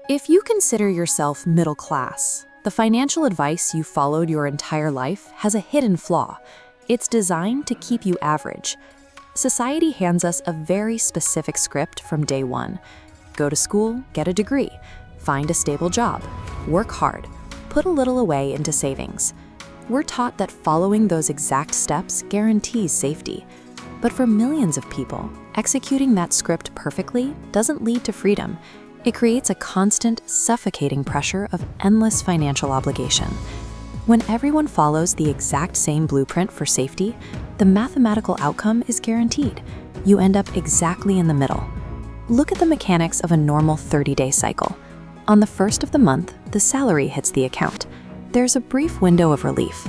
If you consider yourself middle class, the financial advice you followed your entire life has a hidden flaw. It's designed to keep you average. Society hands us a very specific script from day one. Go to school, get a degree, find a stable job, work hard, put a little away into savings. We're taught that following those exact steps guarantees safety. But for millions of people, executing that script perfectly doesn't lead to freedom. It creates a constant, suffocating pressure of endless financial obligation. When everyone follows the exact same blueprint for safety, the mathematical outcome is guaranteed. You end up exactly in the middle. Look at the mechanics of a normal 30-day cycle. On the first of the month, the salary hits the account. There's a brief window of relief.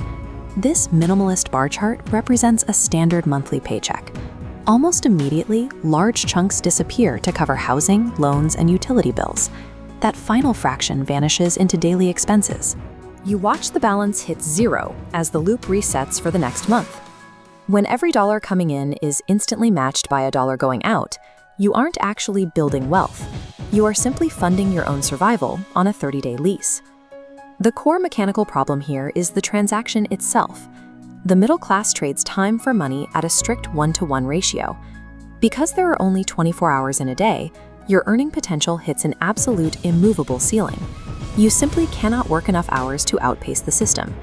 This minimalist bar chart represents a standard monthly paycheck. Almost immediately, large chunks disappear to cover housing, loans, and utility bills. That final fraction vanishes into daily expenses. You watch the balance hit zero as the loop resets for the next month. When every dollar coming in is instantly matched by a dollar going out, you aren't actually building wealth. You are simply funding your own survival on a 30-day lease. The core mechanical problem here is the transaction itself. The middle class trades time for money at a strict 1-to-1 ratio. Because there are only 24 hours in a day, your earning potential hits an absolute immovable ceiling. You simply cannot work enough hours to outpace the system.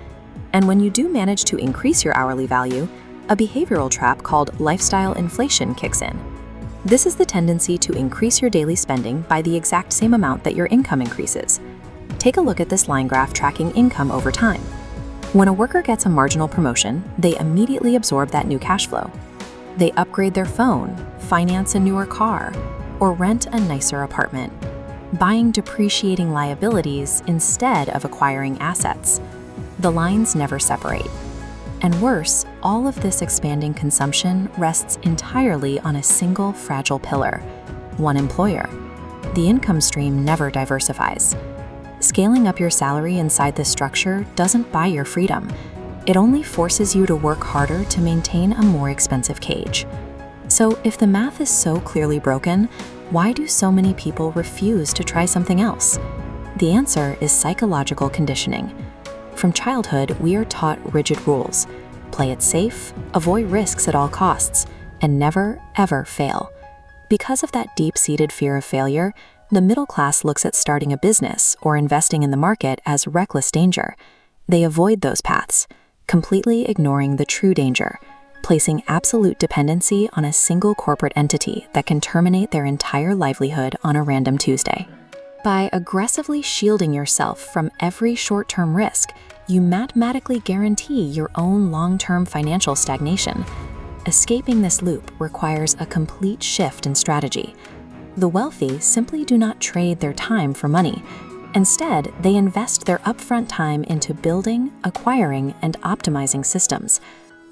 And when you do manage to increase your hourly value, a behavioral trap called lifestyle inflation kicks in. This is the tendency to increase your daily spending by the exact same amount that your income increases. Take a look at this line graph tracking income over time. When a worker gets a marginal promotion, they immediately absorb that new cash flow. They upgrade their phone, finance a newer car, or rent a nicer apartment, buying depreciating liabilities instead of acquiring assets. The lines never separate. And worse, all of this expanding consumption rests entirely on a single fragile pillar: one employer. The income stream never diversifies. Scaling up your salary inside this structure doesn't buy your freedom. It only forces you to work harder to maintain a more expensive cage. So if the math is so clearly broken, why do so many people refuse to try something else? The answer is psychological conditioning. From childhood, we are taught rigid rules: play it safe, avoid risks at all costs, and never, ever fail. Because of that deep-seated fear of failure, the middle class looks at starting a business or investing in the market as reckless danger. They avoid those paths, completely ignoring the true danger, placing absolute dependency on a single corporate entity that can terminate their entire livelihood on a random Tuesday. By aggressively shielding yourself from every short-term risk, you mathematically guarantee your own long-term financial stagnation. Escaping this loop requires a complete shift in strategy. The wealthy simply do not trade their time for money. Instead, they invest their upfront time into building, acquiring, and optimizing systems.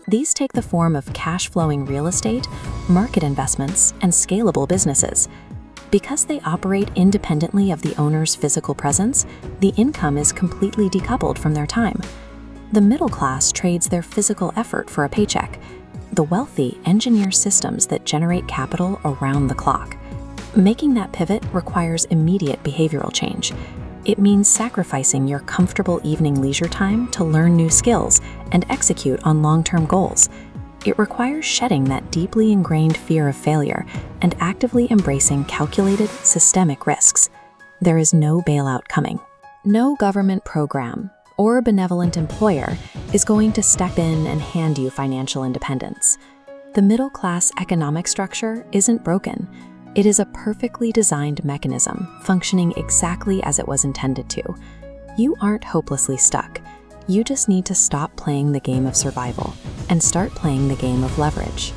These take the form of cash-flowing real estate, market investments, and scalable businesses. Because they operate independently of the owner's physical presence, the income is completely decoupled from their time. The middle class trades their physical effort for a paycheck. The wealthy engineer systems that generate capital around the clock. Making that pivot requires immediate behavioral change. It means sacrificing your comfortable evening leisure time to learn new skills and execute on long-term goals. It requires shedding that deeply ingrained fear of failure and actively embracing calculated, systemic risks. There is no bailout coming. No government program or benevolent employer is going to step in and hand you financial independence. The middle-class economic structure isn't broken. It is a perfectly designed mechanism, functioning exactly as it was intended to. You aren't hopelessly stuck. You just need to stop playing the game of survival and start playing the game of leverage.